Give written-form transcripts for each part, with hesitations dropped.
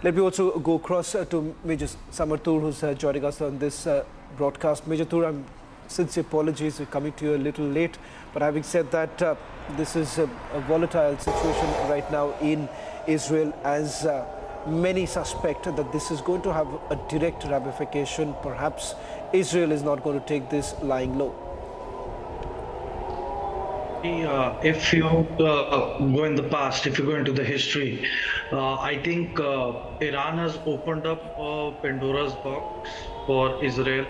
Let me also go across to Major Samar Tur, who's joining us on this broadcast. Major Tur, I'm sincere apologies for coming to you a little late, but having said that, this is a volatile situation right now in Israel, as many suspect that this is going to have a direct ramification. Perhaps Israel is not going to take this lying low. If you go in the past, if you go into the history, I think Iran has opened up Pandora's box for Israel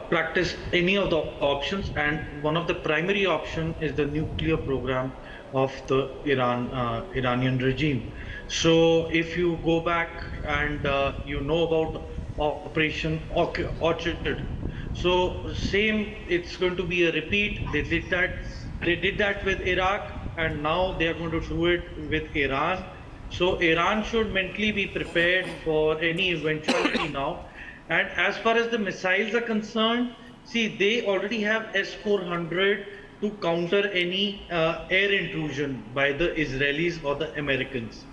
practice any of the options, and one of the primary option is the nuclear program of the Iranian regime. So if you go back and you know about Operation Orchard, so same, it's going to be a repeat. They did that with Iraq, and now they are going to do it with Iran. So Iran should mentally be prepared for any eventuality now. And as far as the missiles are concerned, see, they already have S-400 to counter any air intrusion by the Israelis or the Americans.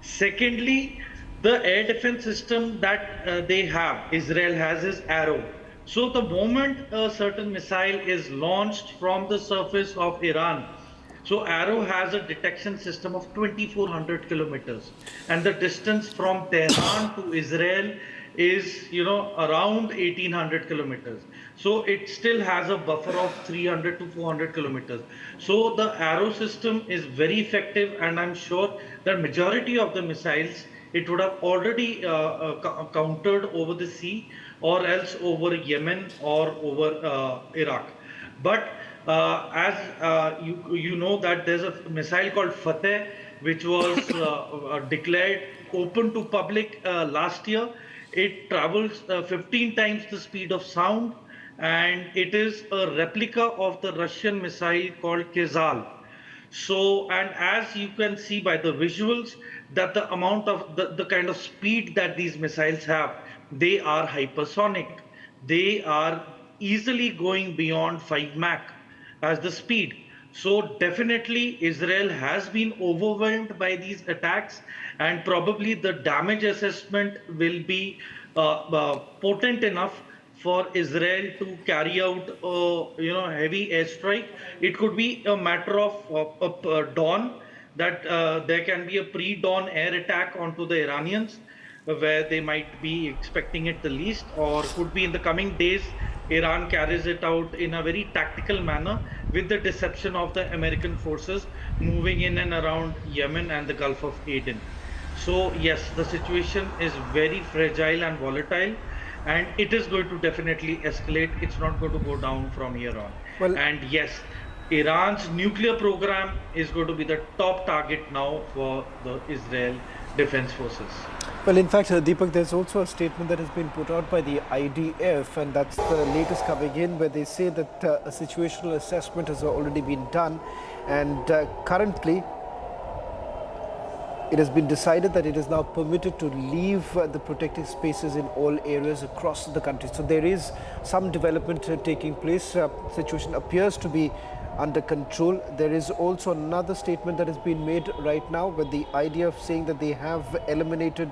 Secondly, the air defense system that they have, Israel has, is Arrow. So the moment a certain missile is launched from the surface of Iran, so Arrow has a detection system of 2,400 kilometers, and the distance from Tehran to Israel is, around 1,800 kilometers. So it still has a buffer of 300 to 400 kilometers. So the Arrow system is very effective, and I'm sure that majority of the missiles, it would have already countered over the sea, or else over Yemen or over Iraq. But as you know that there's a missile called Fateh, which was declared open to public last year. It travels 15 times the speed of sound, and it is a replica of the Russian missile called Kezal. So, and as you can see by the visuals, that the amount of the kind of speed that these missiles have, they are hypersonic. They are easily going beyond 5 Mach as the speed. So definitely Israel has been overwhelmed by these attacks, and probably the damage assessment will be potent enough for Israel to carry out heavy airstrike. It could be a matter of dawn, that there can be a pre-dawn air attack onto the Iranians, where they might be expecting it the least, or could be in the coming days Iran carries it out in a very tactical manner with the deception of the American forces moving in and around Yemen and the Gulf of Aden. So yes, the situation is very fragile and volatile, and it is going to definitely escalate. It's not going to go down from here on. Well, and yes, Iran's nuclear program is going to be the top target now for the Israel Defense Forces. Well, in fact, Deepak, there's also a statement that has been put out by the IDF, and that's the latest coming in, where they say that a situational assessment has already been done, and currently it has been decided that it is now permitted to leave the protected spaces in all areas across the country. So there is some development taking place. Situation appears to be under control. There is also another statement that has been made right now with the idea of saying that they have eliminated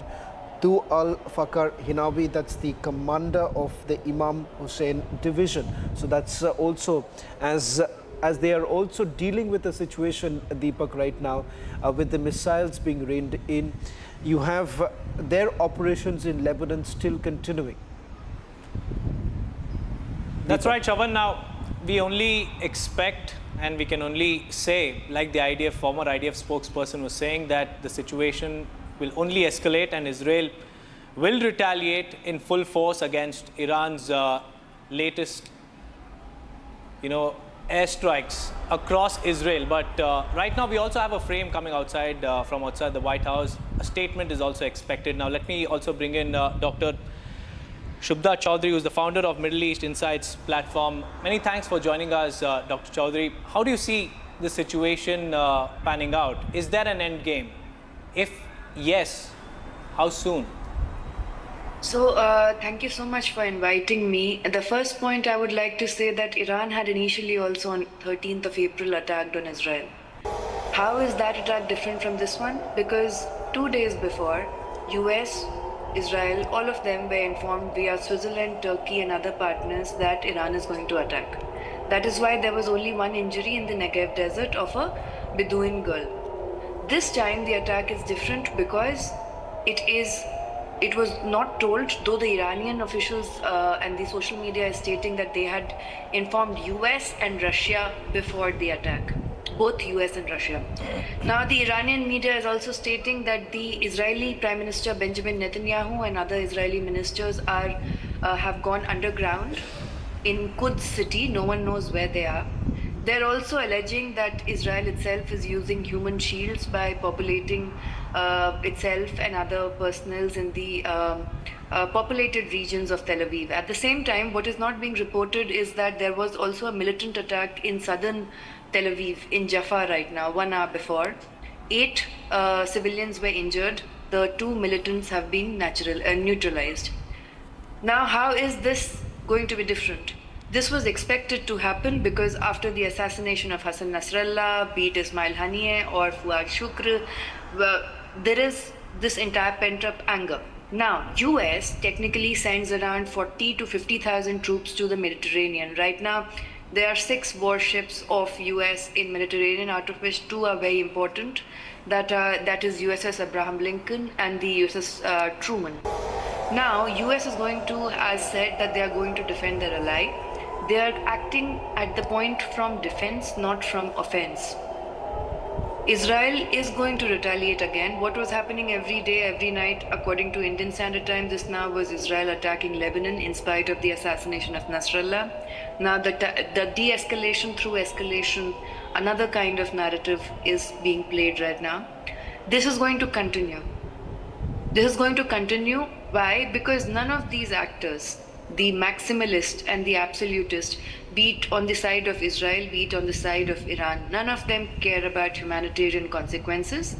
Tu al-Fakar Hinawi, that's the commander of the Imam Hussein division. So that's also as they are also dealing with the situation, Deepak, right now with the missiles being rained in. You have their operations in Lebanon still continuing. That's right, Chavan. Now, we only expect, and we can only say, like the former IDF spokesperson was saying, that the situation will only escalate and Israel will retaliate in full force against Iran's latest, airstrikes across Israel. But right now, we also have a frame coming outside from outside the White House. A statement is also expected. Now, let me also bring in Dr. Shubhda Chaudhary, who is the founder of Middle East Insights platform. Many thanks for joining us, Dr. Chaudhary. How do you see the situation panning out? Is there an end game? If yes, how soon? So, thank you so much for inviting me. The first point I would like to say that Iran had initially also on 13th of April attacked on Israel. How is that attack different from this one? Because 2 days before, US, Israel, all of them were informed via Switzerland, Turkey, and other partners that Iran is going to attack. That is why there was only one injury in the Negev desert of a Bedouin girl. This time the attack is different because it was not told, though the Iranian officials and the social media is stating that they had informed US and Russia before the attack. Both US and Russia. Now the Iranian media is also stating that the Israeli Prime Minister Benjamin Netanyahu and other Israeli ministers have gone underground in Quds city. No one knows where they are. They're also alleging that Israel itself is using human shields by populating itself and other personnels in the populated regions of Tel Aviv. At the same time, what is not being reported is that there was also a militant attack in southern Tel Aviv, in Jaffa right now, 1 hour before. 8 civilians were injured. The 2 militants have been neutralized. Now, how is this going to be different? This was expected to happen because after the assassination of Hassan Nasrallah, be it Ismail Haniyeh or Fuad Shukr, there is this entire pent-up anger. Now, US technically sends around 40 to 50,000 troops to the Mediterranean. Right now, there are 6 warships of US in Mediterranean, out of which 2 are very important. That is USS Abraham Lincoln and the USS Truman. Now, US is going to, as said, that they are going to defend their ally. They are acting at the point from defense, not from offense. Israel is going to retaliate again. What was happening every day, every night, according to Indian Standard Time, this now was Israel attacking Lebanon in spite of the assassination of Nasrallah. Now the de-escalation through escalation, another kind of narrative is being played right now. This is going to continue. This is going to continue. Why? Because none of these actors, the maximalist and the absolutist, be it on the side of Israel, be it on the side of Iran, none of them care about humanitarian consequences.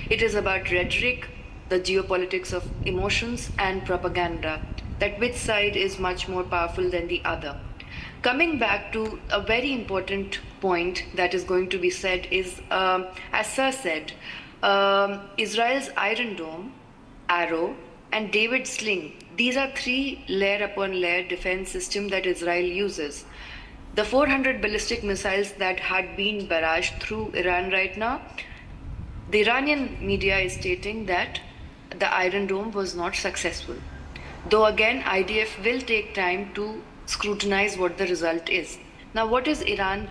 It is about rhetoric, the geopolitics of emotions and propaganda, that which side is much more powerful than the other. Coming back to a very important point that is going to be said is, as Sir said, Israel's Iron Dome, Arrow, and David Sling. These are 3 layer upon layer defense system that Israel uses. The 400 ballistic missiles that had been barraged through Iran right now, the Iranian media is stating that the Iron Dome was not successful. Though again, IDF will take time to scrutinize what the result is. Now, what is Iran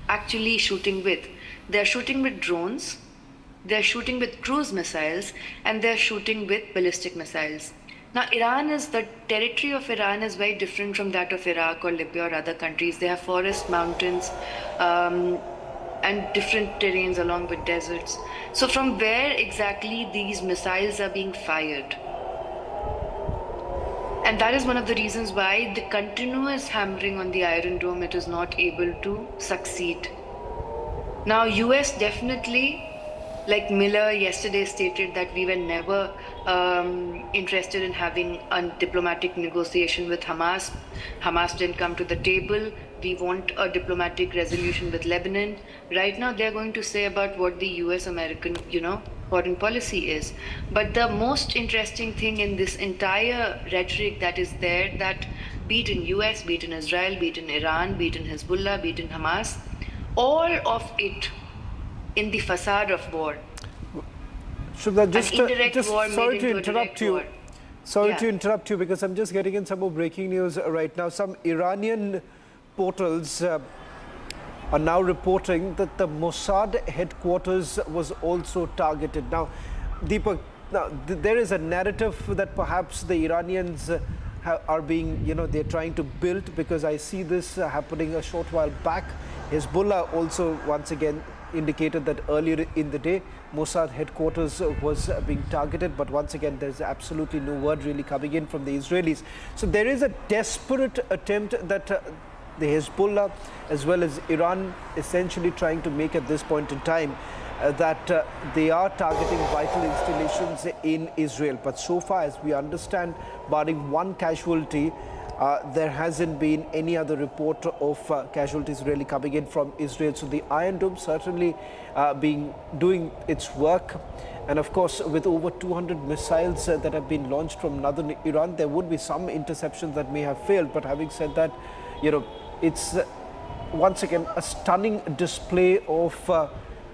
actually shooting with? They're shooting with drones, they're shooting with cruise missiles, and they're shooting with ballistic missiles. Now, the territory of Iran is very different from that of Iraq or Libya or other countries. They have forests, mountains, and different terrains along with deserts. So from where exactly these missiles are being fired? And that is one of the reasons why the continuous hammering on the Iron Dome, it is not able to succeed. Now, US definitely, like Miller yesterday stated, that we were never interested in having a diplomatic negotiation with Hamas. Hamas didn't come to the table. We want a diplomatic resolution with Lebanon. Right now, they're going to say about what the US-American, foreign policy is. But the most interesting thing in this entire rhetoric that is there, that be it in US, be it in Israel, be it in Iran, be it in Hezbollah, be it in Hamas, all of it in the facade of war. Shubha, just sorry to interrupt you. War. Sorry to interrupt you, because I'm just getting in some more breaking news right now. Some Iranian portals are now reporting that the Mossad headquarters was also targeted. Now, Deepak, there is a narrative that perhaps the Iranians are being, they're trying to build, because I see this happening a short while back. Hezbollah also once again indicated that earlier in the day Mossad headquarters was being targeted, but once again there's absolutely no word really coming in from the Israelis. So there is a desperate attempt that the Hezbollah as well as Iran essentially trying to make at this point in time, that they are targeting vital installations in Israel. But so far as we understand, barring one casualty, There hasn't been any other report of casualties really coming in from Israel. So the Iron Dome certainly doing its work. And of course, with over 200 missiles that have been launched from northern Iran, there would be some interceptions that may have failed. But having said that, it's once again a stunning display of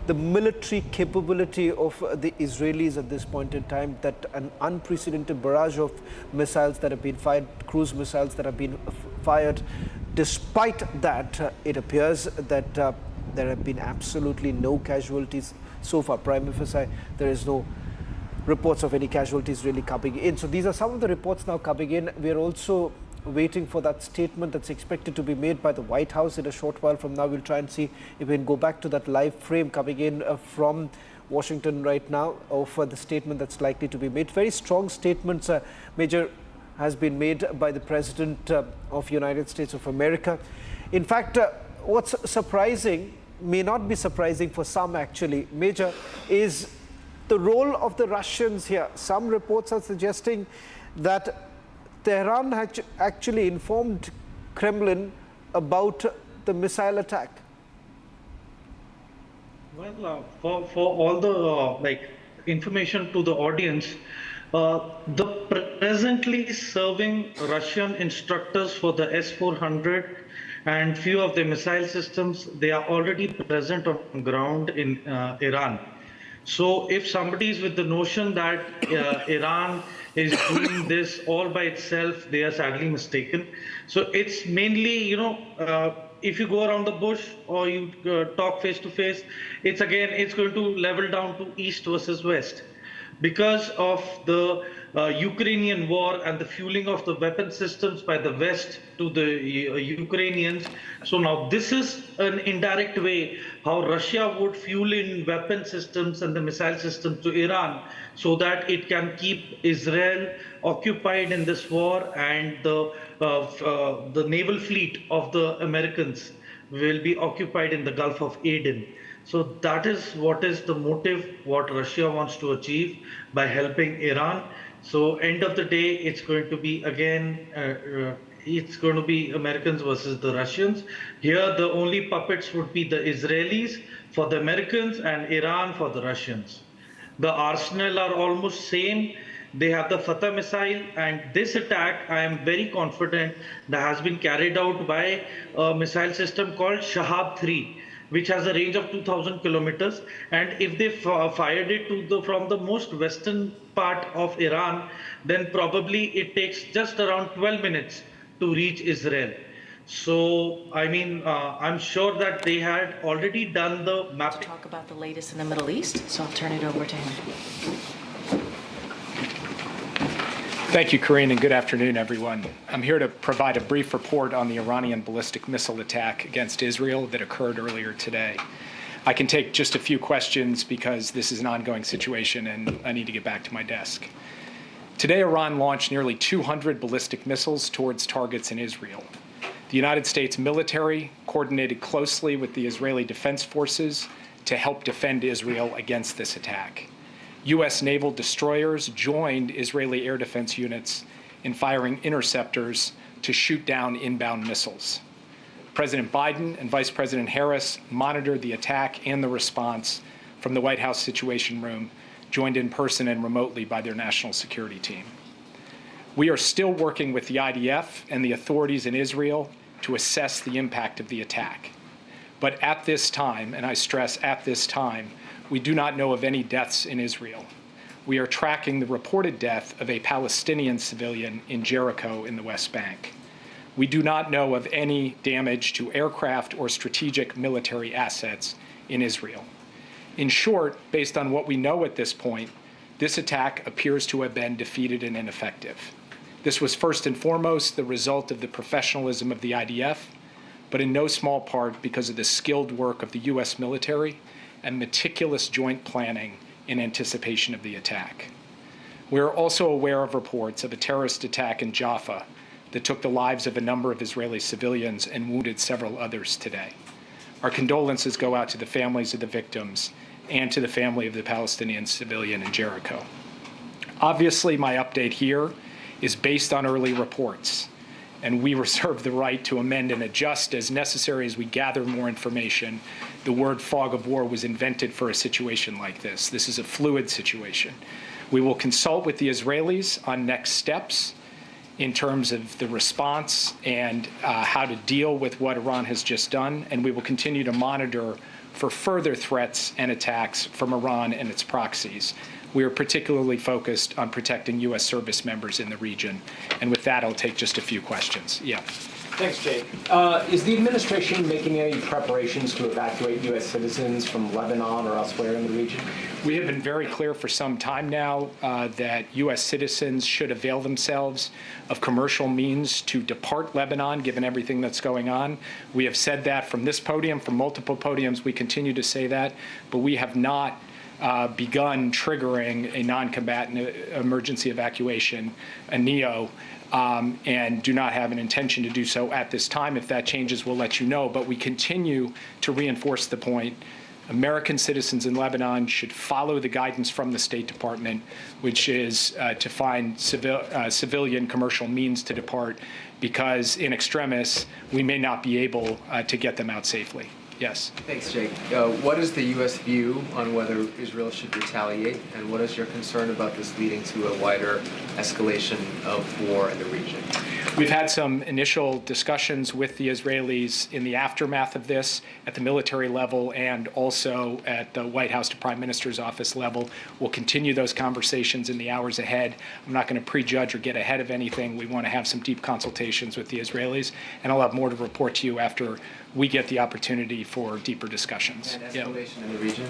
the military capability of the Israelis at this point in time, that an unprecedented barrage of missiles that have been fired, cruise missiles that have been fired. Despite that, it appears that there have been absolutely no casualties so far. Prima facie, there is no reports of any casualties really coming in. So these are some of the reports now coming in. We are also waiting for that statement that's expected to be made by the White House in a short while from now. We'll try and see if we can go back to that live frame coming in from Washington right now of the statement that's likely to be made. Very strong statements, Major, has been made by the President of United States of America. In fact, what's surprising, may not be surprising for some actually, Major, is the role of the Russians here. Some reports are suggesting that Tehran had actually informed Kremlin about the missile attack. Well, for all the information to the audience, the presently serving Russian instructors for the S-400 and few of the missile systems, they are already present on ground in Iran. So if somebody is with the notion that Iran is doing this all by itself, they are sadly mistaken. So it's mainly, if you go around the bush or you talk face to face, it's going to level down to east versus west. Because of the Ukrainian war and the fueling of the weapon systems by the West to the Ukrainians. So now this is an indirect way how Russia would fuel in weapon systems and the missile systems to Iran so that it can keep Israel occupied in this war, and the naval fleet of the Americans will be occupied in the Gulf of Aden. So that is what is the motive, what Russia wants to achieve by helping Iran. So end of the day, it's going to be again, it's going to be Americans versus the Russians. Here, the only puppets would be the Israelis for the Americans and Iran for the Russians. The arsenal are almost same. They have the Fatah missile, and this attack, I am very confident, that has been carried out by a missile system called Shahab-3, which has a range of 2,000 kilometers. And if they fired it from the most western part of Iran, then probably it takes just around 12 minutes to reach Israel. So, I mean, I'm sure that they had already done the mapping. To talk about the latest in the Middle East, so I'll turn it over to him. Thank you, Corinne, and good afternoon, everyone. I'm here to provide a brief report on the Iranian ballistic missile attack against Israel that occurred earlier today. I can take just a few questions because this is an ongoing situation and I need to get back to my desk. Today, Iran launched nearly 200 ballistic missiles towards targets in Israel. The United States military coordinated closely with the Israeli Defense Forces to help defend Israel against this attack. U.S. naval destroyers joined Israeli air defense units in firing interceptors to shoot down inbound missiles. President Biden and Vice President Harris monitored the attack and the response from the White House Situation Room, joined in person and remotely by their national security team. We are still working with the IDF and the authorities in Israel to assess the impact of the attack. But at this time, and I stress at this time, we do not know of any deaths in Israel. We are tracking the reported death of a Palestinian civilian in Jericho in the West Bank. We do not know of any damage to aircraft or strategic military assets in Israel. In short, based on what we know at this point, this attack appears to have been defeated and ineffective. This was first and foremost the result of the professionalism of the IDF, but in no small part because of the skilled work of the U.S. military and meticulous joint planning in anticipation of the attack. We are also aware of reports of a terrorist attack in Jaffa that took the lives of a number of Israeli civilians and wounded several others today. Our condolences go out to the families of the victims and to the family of the Palestinian civilian in Jericho. Obviously, my update here is based on early reports, and we reserve the right to amend and adjust as necessary as we gather more information. The word fog of war was invented for a situation like this. This is a fluid situation. We will consult with the Israelis on next steps in terms of the response and how to deal with what Iran has just done, and we will continue to monitor for further threats and attacks from Iran and its proxies. We are particularly focused on protecting U.S. service members in the region. And with that, I'll take just a few questions. Yeah. Thanks, Jake. Is the administration making any preparations to evacuate U.S. citizens from Lebanon or elsewhere in the region? We have been very clear for some time now that U.S. citizens should avail themselves of commercial means to depart Lebanon, given everything that's going on. We have said that from this podium, from multiple podiums. We continue to say that, but we have not begun triggering a non-combatant emergency evacuation, a NEO, and do not have an intention to do so at this time. If that changes, we'll let you know. But we continue to reinforce the point. American citizens in Lebanon should follow the guidance from the State Department, which is to find civilian commercial means to depart, because in extremis, we may not be able to get them out safely. Yes. Thanks, Jake. What is the U.S. view on whether Israel should retaliate, and what is your concern about this leading to a wider escalation of war in the region? We've had some initial discussions with the Israelis in the aftermath of this at the military level and also at the White House to Prime Minister's office level. We'll continue those conversations in the hours ahead. I'm not going to prejudge or get ahead of anything. We want to have some deep consultations with the Israelis, and I'll have more to report to you after we get the opportunity for deeper discussions. And escalation in the region?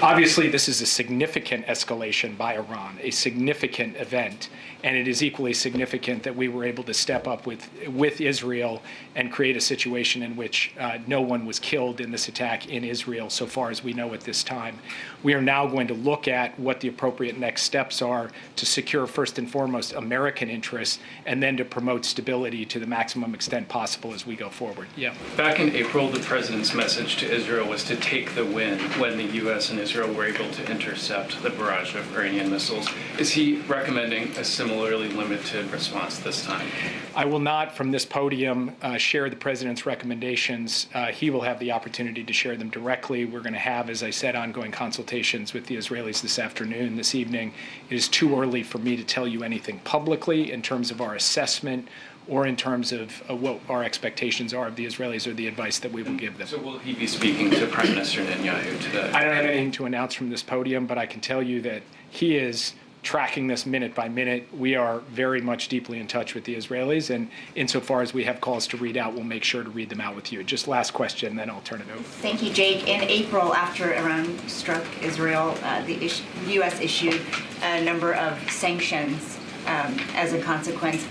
Obviously, this is a significant escalation by Iran, a significant event, and it is equally significant that we were able to step up with Israel and create a situation in which no one was killed in this attack in Israel, so far as we know at this time. We are now going to look at what the appropriate next steps are to secure, first and foremost, American interests, and then to promote stability to the maximum extent possible as we go forward. Yeah. Back in April, the president's message to Israel was to take the win when the U.S. and Israel were able to intercept the barrage of Iranian missiles. Is he recommending a similarly limited response this time? I will not, from this podium, share the president's recommendations. He will have the opportunity to share them directly. We're going to have, as I said, ongoing consultations with the Israelis this afternoon, this evening. It is too early for me to tell you anything publicly in terms of our assessment or in terms of what our expectations are of the Israelis or the advice that we will give them. So will he be speaking to Prime Minister Netanyahu today? I don't have anything to announce from this podium, but I can tell you that he is tracking this minute by minute. We are very much deeply in touch with the Israelis, and insofar as we have calls to read out, we'll make sure to read them out with you. Just last question, then I'll turn it over. Thank you, Jake. In April, after Iran struck Israel, the U.S. issued a number of sanctions as a consequence.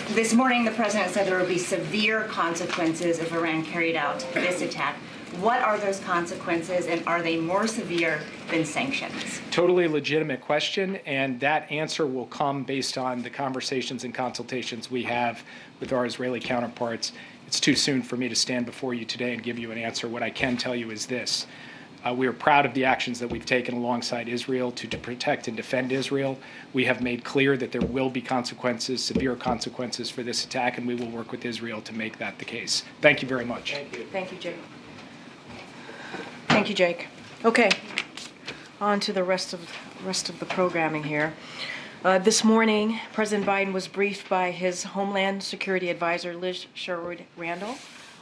This morning, the president said there would be severe consequences if Iran carried out this attack. What are those consequences, and are they more severe than sanctions? Totally legitimate question, and that answer will come based on the conversations and consultations we have with our Israeli counterparts. It's too soon for me to stand before you today and give you an answer. What I can tell you is this. We are proud of the actions that we've taken alongside Israel to protect and defend Israel. We have made clear that there will be consequences, severe consequences for this attack, and we will work with Israel to make that the case. Thank you very much. Thank you. Thank you, Jake. Thank you, Jake. Okay, on to the rest of the programming here. This morning, President Biden was briefed by his Homeland Security Advisor, Liz Sherwood-Randall,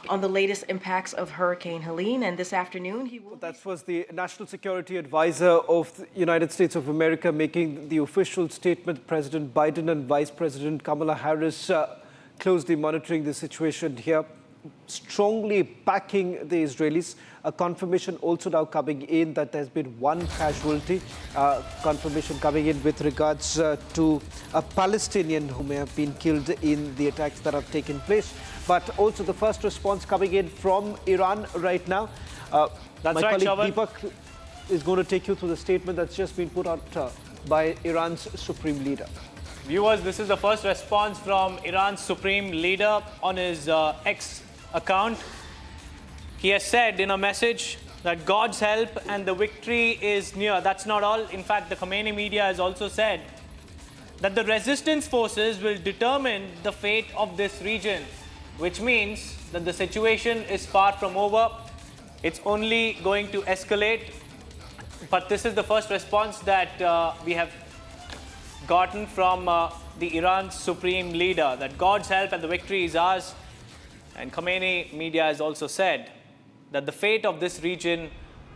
on the latest impacts of Hurricane Helene, and this afternoon he will... That was the National Security Advisor of the United States of America making the official statement. President Biden and Vice President Kamala Harris closely monitoring the situation here, strongly backing the Israelis. A confirmation also now coming in that there's been one casualty. Confirmation coming in with regards to a Palestinian who may have been killed in the attacks that have taken place. But also the first response coming in from Iran right now. That's my right, colleague Deepak is going to take you through the statement that's just been put out by Iran's Supreme Leader. Viewers, this is the first response from Iran's Supreme Leader on his X account. He has said in a message that God's help and the victory is near. That's not all. In fact, the Khamenei media has also said that the resistance forces will determine the fate of this region, which means that the situation is far from over. It's only going to escalate. But this is the first response that we have gotten from the Iran's supreme leader, that God's help and the victory is ours. And Khamenei media has also said that the fate of this region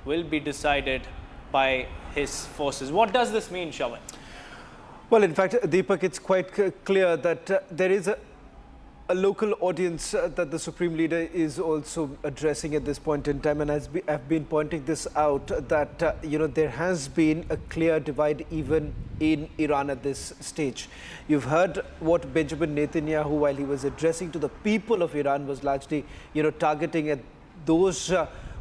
will be decided by his forces. What does this mean, Shravan? Well, in fact, Deepak, it's quite clear that there is a local audience that the Supreme Leader is also addressing at this point in time, and I've been pointing this out, that there has been a clear divide even in Iran at this stage. You've heard what Benjamin Netanyahu, while he was addressing to the people of Iran, was largely targeting at those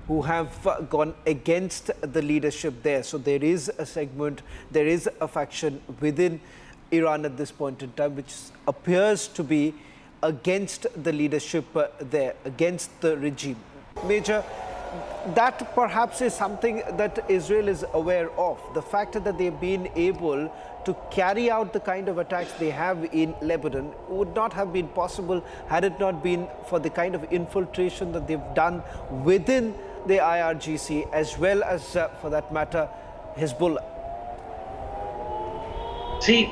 who have gone against the leadership there. So there is a segment, there is a faction within Iran at this point in time which appears to be against the leadership there, against the regime. Major, that perhaps is something that Israel is aware of. The fact that they've been able to carry out the kind of attacks they have in Lebanon would not have been possible had it not been for the kind of infiltration that they've done within the IRGC, as well as, for that matter, Hezbollah. See,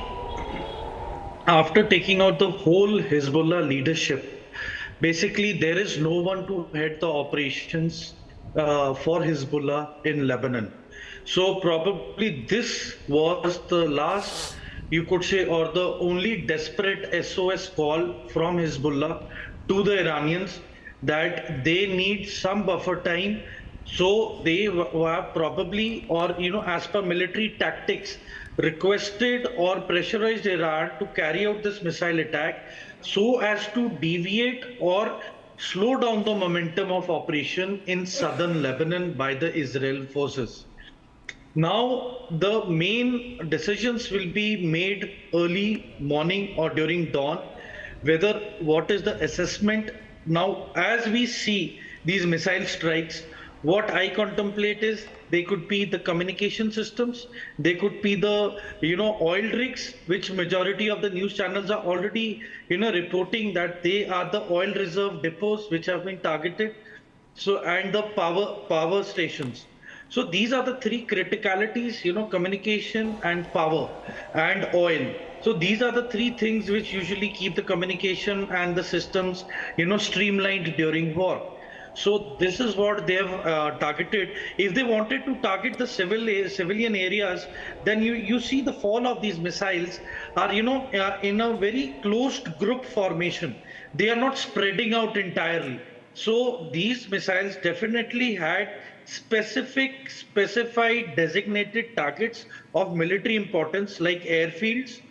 after taking out the whole Hezbollah leadership, basically there is no one to head the operations for Hezbollah in Lebanon. So probably this was the last, you could say, or the only desperate SOS call from Hezbollah to the Iranians, that they need some buffer time. So they were probably, or as per military tactics, requested or pressurized Iran to carry out this missile attack so as to deviate or slow down the momentum of operation in southern Lebanon by the Israel forces. Now, the main decisions will be made early morning or during dawn, whether what is the assessment. Now, as we see these missile strikes, what I contemplate is they could be the communication systems, they could be the oil rigs, which majority of the news channels are already reporting that they are the oil reserve depots which have been targeted. So, and the power stations. So these are the three criticalities, communication and power and oil. So these are the three things which usually keep the communication and the systems, streamlined during war. So this is what they have targeted. If they wanted to target the civilian areas, then you see the fall of these missiles are, in a very closed group formation. They are not spreading out entirely. So these missiles definitely had specified designated targets of military importance, like airfields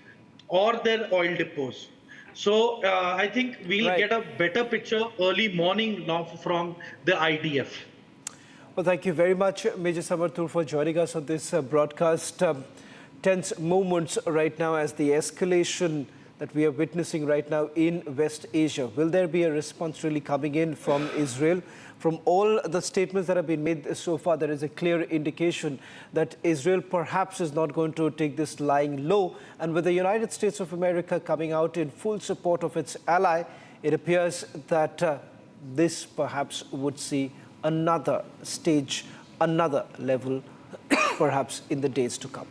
or their oil depots. So I think we'll get a better picture early morning now from the IDF. Well, thank you very much, Major Samarthur, for joining us on this broadcast. Tense moments right now as the escalation that we are witnessing right now in West Asia. Will there be a response really coming in from Israel? From all the statements that have been made so far, there is a clear indication that Israel perhaps is not going to take this lying low. And with the United States of America coming out in full support of its ally, it appears that this perhaps would see another stage, another level, perhaps in the days to come.